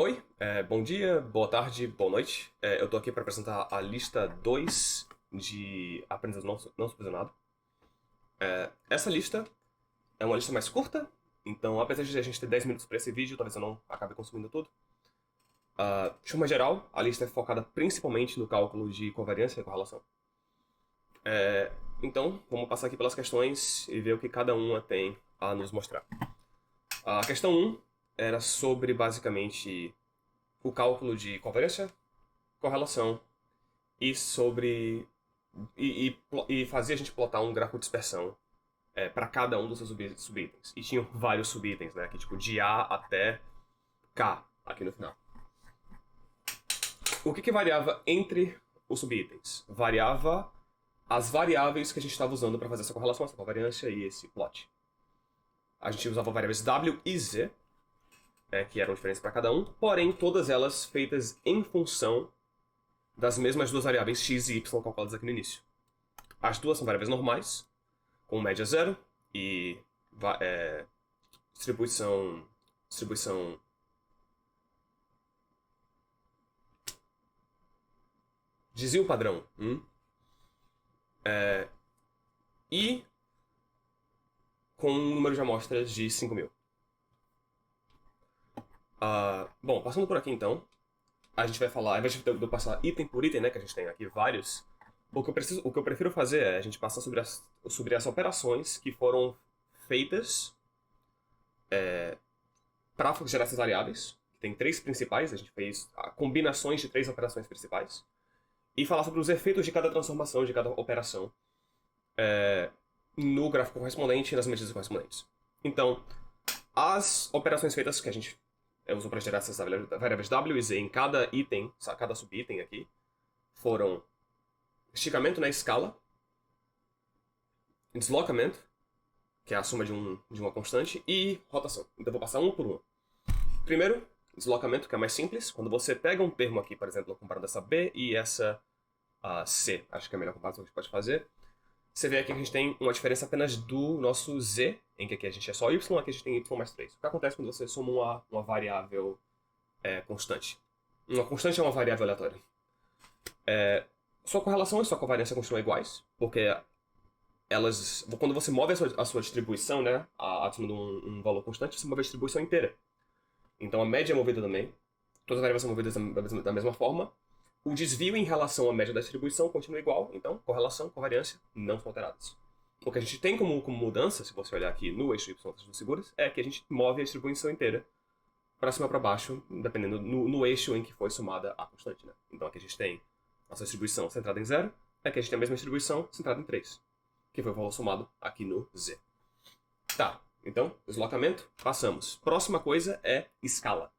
Oi, bom dia, boa tarde, boa noite. Eu estou aqui para apresentar a lista 2 de aprendizado não supervisionado. Essa lista é uma lista mais curta, então apesar de a gente ter 10 minutos para esse vídeo, talvez eu não acabe consumindo tudo. De forma geral, a lista é focada principalmente no cálculo de covariância e correlação. Então, vamos passar aqui pelas questões e ver o que cada uma tem a nos mostrar. A questão 1 era sobre, basicamente, o cálculo de covariância, correlação e sobre. E fazia a gente plotar um gráfico de dispersão para cada um dos seus subitens. E tinham vários subitens, né? Que tipo de A até K aqui no final. O que variava entre os subitens? Variava as variáveis que a gente estava usando para fazer essa correlação, essa covariância e esse plot. A gente usava variáveis W e Z, que eram diferentes para cada um, porém todas elas feitas em função das mesmas duas variáveis x e y calculadas aqui no início. As duas são variáveis normais, com média zero e distribuição desvio padrão. E com um número de amostras de 5.000. Bom, passando por aqui então, a gente vai falar, ao invés de eu passar item por item, né, que a gente tem aqui vários, o que eu prefiro fazer é a gente passar sobre as operações que foram feitas para gerar essas variáveis. Tem três principais, a gente fez combinações de três operações principais. E falar sobre os efeitos de cada transformação, de cada operação no gráfico correspondente e nas medidas correspondentes. Então, as operações feitas que a gente usou para gerar essas variáveis W e Z em cada item, cada subitem aqui, foram esticamento na escala, deslocamento, que é a soma de uma constante, e rotação. Então eu vou passar um por um. Primeiro, deslocamento, que é mais simples. Quando você pega um termo aqui, por exemplo, comparando essa B e essa C, acho que é a melhor comparação que a gente pode fazer, você vê aqui que a gente tem uma diferença apenas do nosso Z, em que aqui a gente é só Y, aqui a gente tem Y mais 3. O que acontece quando você soma uma variável constante? Uma constante é uma variável aleatória. Sua correlação e sua covariância continuam iguais, porque quando você move a sua distribuição, né, adicionando um valor constante, você move a distribuição inteira. Então a média é movida também, todas as variáveis são movidas da mesma forma. O desvio em relação à média da distribuição continua igual, então correlação, covariância não são alteradas. O que a gente tem como mudança, se você olhar aqui no eixo Y dos seguros, é que a gente move a distribuição inteira para cima ou para baixo, dependendo no eixo em que foi somada a constante. Né? Então aqui a gente tem nossa distribuição centrada em 0, aqui a gente tem a mesma distribuição centrada em 3, que foi o valor somado aqui no Z. Tá, então, deslocamento, passamos. Próxima coisa é escala.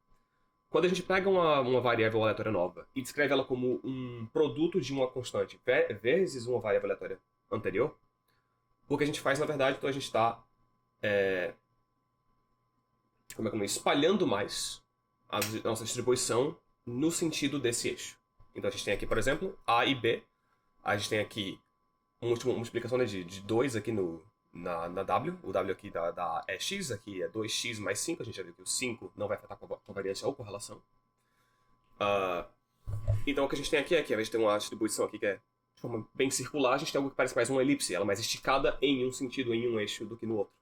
Quando a gente pega uma variável aleatória nova e descreve ela como um produto de uma constante vezes uma variável aleatória anterior, o que a gente faz, na verdade, então a gente está espalhando mais a nossa distribuição no sentido desse eixo. Então a gente tem aqui, por exemplo, A e B. A gente tem aqui uma multiplicação de 2 aqui na W. O W aqui é X, aqui é 2x mais 5. A gente já viu que o 5 não vai afetar covariância ou correlação. Então o que a gente tem aqui é que, ao invés de ter uma distribuição aqui que é de forma bem circular, a gente tem algo que parece mais uma elipse. Ela é mais esticada em um sentido, em um eixo, do que no outro.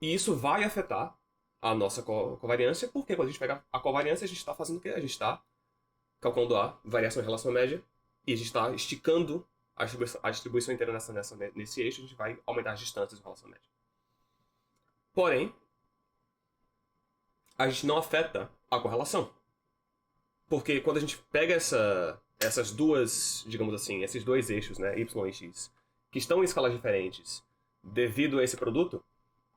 E isso vai afetar a nossa covariância, porque quando a gente pega a covariância, a gente está fazendo o quê? A gente está calculando a variação em relação à média e a gente está esticando a distribuição inteira nesse eixo, a gente vai aumentar as distâncias em relação à média. Porém, a gente não afeta a correlação. Porque quando a gente pega essas duas, digamos assim, esses dois eixos, né, Y e X, que estão em escalas diferentes devido a esse produto,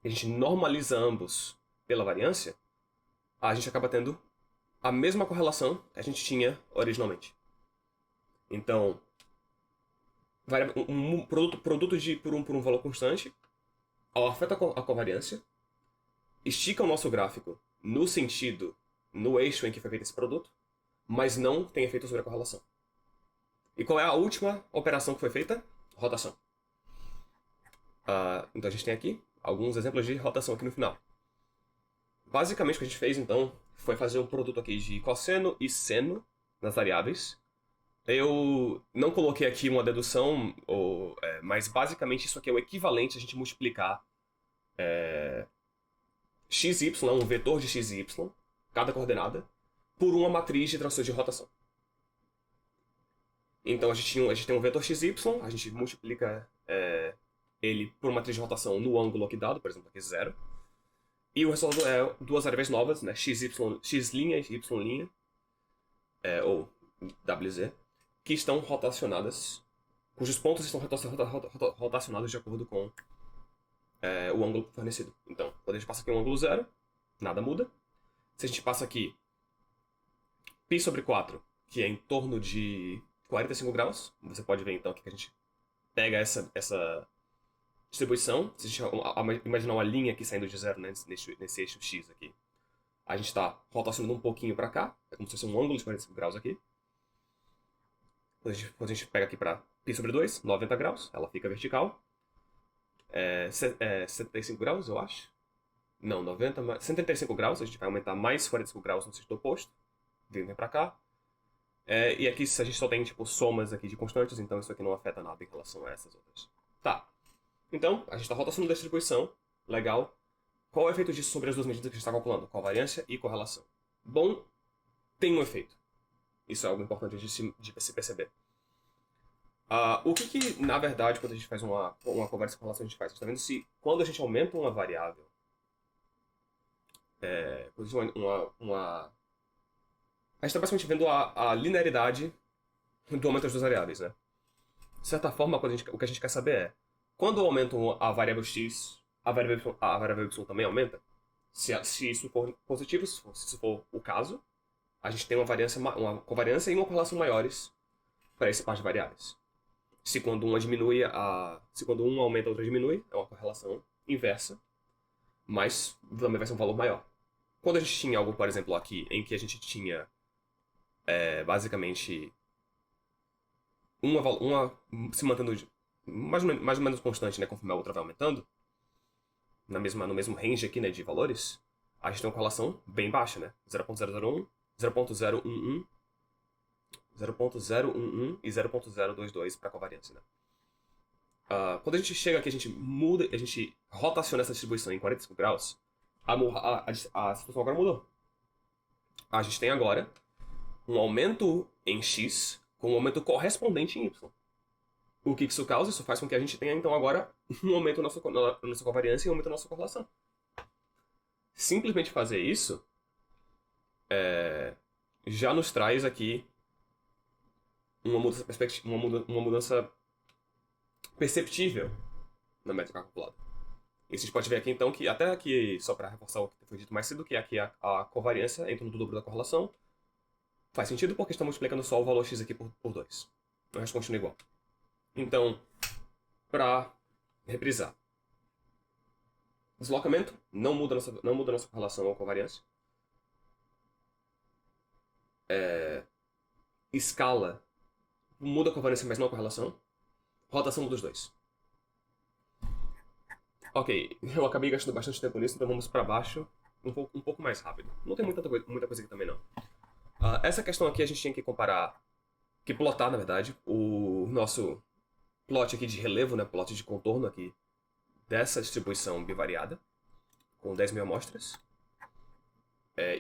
a gente normaliza ambos pela variância, a gente acaba tendo a mesma correlação que a gente tinha originalmente. Então, um produto por um valor constante afeta a covariância, estica o nosso gráfico no eixo em que foi feito esse produto, mas não tem efeito sobre a correlação. E qual é a última operação que foi feita? Rotação. Então a gente tem aqui alguns exemplos de rotação aqui no final. Basicamente o que a gente fez, então, foi fazer um produto aqui de cosseno e seno nas variáveis. Eu não coloquei aqui uma dedução, mas basicamente isso aqui é o equivalente a gente multiplicar xy, um vetor de xy, cada coordenada, por uma matriz de transições de rotação. Então a gente tem um vetor xy, a gente multiplica ele por uma matriz de rotação no ângulo aqui dado, por exemplo, aqui 0. E o resultado é duas variáveis novas, né? X' e Y', ou WZ, que estão rotacionadas, cujos pontos estão rotacionados de acordo com o ângulo fornecido. Então, quando a gente passa aqui um ângulo 0, nada muda. Se a gente passa aqui π/4, que é em torno de 45 graus, você pode ver então que a gente pega essa distribuição. Se a gente imaginar uma linha aqui saindo de 0, né, nesse eixo X aqui, a gente está rotacionando um pouquinho para cá, é como se fosse um ângulo de 45 graus aqui. Quando a gente pega aqui para π/2, 90 graus, ela fica vertical. 75 graus, eu acho. Não, 90, 135 graus, a gente vai aumentar mais 45 graus no sentido oposto. Vem para cá. E aqui a gente só tem tipo somas aqui de constantes, então isso aqui não afeta nada em relação a essas outras. Tá. Então, a gente está rotacionando a distribuição. Legal. Qual é o efeito disso sobre as duas medidas que a gente está calculando? Covariância e correlação. Bom, tem um efeito. Isso é algo importante de se perceber. O que, na verdade, quando a gente faz uma covariância e correlação, a gente faz? A gente está vendo se, quando a gente aumenta uma variável, a gente está basicamente vendo a linearidade do aumento das duas variáveis, né? De certa forma, o que a gente quer saber é, quando eu aumento a variável x, a variável y também aumenta? Se isso for positivo, se isso for o caso, a gente tem uma covariância e uma correlação maiores para esse par de variáveis. Se quando quando uma aumenta, a outra diminui, é uma correlação inversa, mas também vai ser um valor maior. Quando a gente tinha algo, por exemplo, aqui, em que a gente tinha basicamente uma se mantendo mais ou menos constante, né, conforme a outra vai aumentando, no mesmo range aqui, né, de valores, a gente tem uma correlação bem baixa, né? 0.001, 0.011, 0.011 e 0.022 para covariância, né? Quando a gente chega aqui, a gente rotaciona essa distribuição em 45 graus, a situação agora mudou. A gente tem agora um aumento em x com um aumento correspondente em y. O que isso causa? Isso faz com que a gente tenha, então, agora um aumento na nossa covariância e um aumento na nossa correlação. Simplesmente fazer isso já nos traz aqui uma mudança perceptível na métrica calculada. E a gente pode ver aqui, então, que até aqui, só para reforçar o que foi dito mais cedo, que aqui a covariância em torno do dobro da correlação faz sentido porque estamos multiplicando só o valor x aqui por 2. O resto continua igual. Então, para reprisar. Deslocamento não muda nossa correlação ou covariância. Escala muda a covariância, mas não a correlação. Rotação muda os dois. Ok, eu acabei gastando bastante tempo nisso, então vamos para baixo um pouco mais rápido. Não tem muita coisa aqui também, não. Essa questão aqui a gente tinha que plotar, na verdade, o nosso plot aqui de relevo, né, plot de contorno aqui dessa distribuição bivariada, com 10.000 amostras,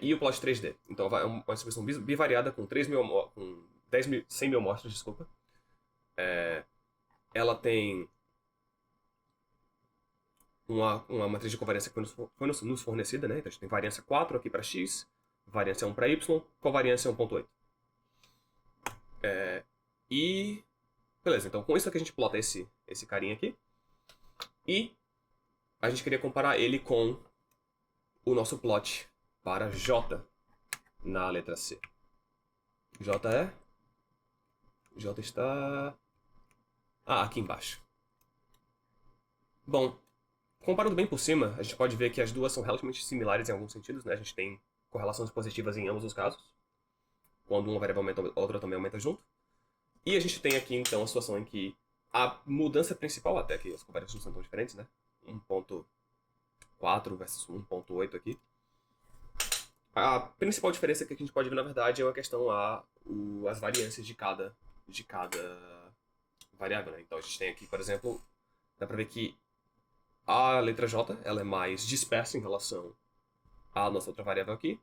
e o plot 3D. Então é uma distribuição bivariada com 100.000 amostras, desculpa. Ela tem uma matriz de covariância que foi nos fornecida, né? Então a gente tem variância 4 aqui para x, variância 1 para y, covariância 1.8. E beleza, então com isso aqui a gente plota esse carinha aqui. E a gente queria comparar ele com o nosso plot para J na letra C. J está aqui embaixo. Bom, comparando bem por cima, a gente pode ver que as duas são relativamente similares em alguns sentidos, né? A gente tem correlações positivas em ambos os casos. Quando uma variável aumenta, a outra também aumenta junto. E a gente tem aqui, então, a situação em que a mudança principal, até que as covariâncias não são tão diferentes, né? 1.4 versus 1.8 aqui. A principal diferença que a gente pode ver, na verdade, é a questão as variâncias de cada variável, né? Então a gente tem aqui, por exemplo, dá pra ver que a letra J ela é mais dispersa em relação à nossa outra variável aqui.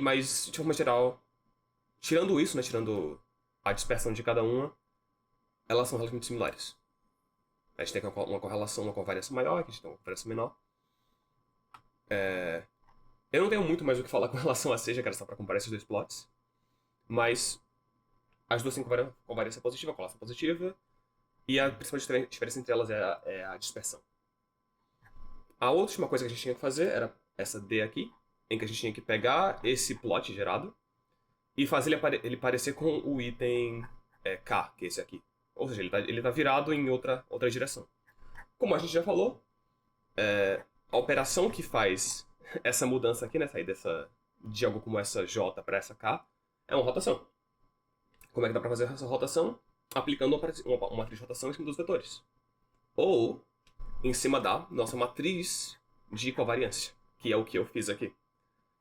Mas, de forma geral, tirando isso, né? Tirando a dispersão de cada uma, elas são relativamente similares. A gente tem uma correlação, uma covariância maior, aqui a gente tem uma covariância menor. Eu não tenho muito mais o que falar com relação a seja, cara, só pra comparar esses dois plots. Mas as duas têm covariância positiva, correlação positiva. E a principal diferença entre elas é a dispersão. A última coisa que a gente tinha que fazer era essa D aqui, em que a gente tinha que pegar esse plot gerado e fazer ele parecer com o item K, que é esse aqui. Ou seja, ele tá virado em outra direção. Como a gente já falou, a operação que faz essa mudança aqui, né, sair de algo como essa J para essa K, é uma rotação. Como é que dá para fazer essa rotação? Aplicando uma matriz de rotação em cima dos vetores. Ou em cima da nossa matriz de covariância, que é o que eu fiz aqui.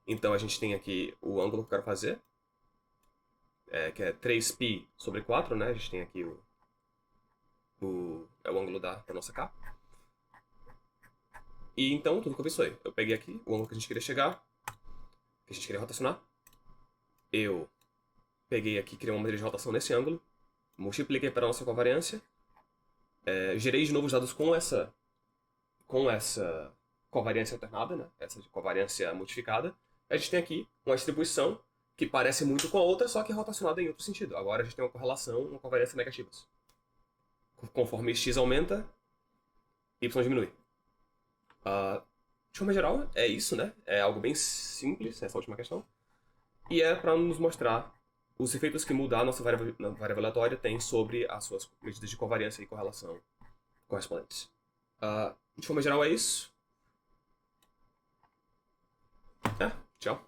Então a gente tem aqui o ângulo que eu quero fazer, que é 3π sobre 4, né? A gente tem aqui o ângulo da nossa K. E então, tudo que eu fiz foi, eu peguei aqui o ângulo que a gente queria chegar, que a gente queria rotacionar. Eu peguei aqui, criei uma matriz de rotação nesse ângulo, multipliquei para a nossa covariância, gerei de novo os dados com essa covariância alternada, né? Essa de covariância modificada. A gente tem aqui uma distribuição que parece muito com a outra, só que rotacionada em outro sentido. Agora a gente tem uma correlação, uma covariância negativas. Conforme x aumenta, y diminui. De forma geral, é isso, né? É algo bem simples, essa última questão. E é para nos mostrar os efeitos que mudar a nossa variável aleatória tem sobre as suas medidas de covariância e correlação correspondentes. De forma geral, é isso. Tchau.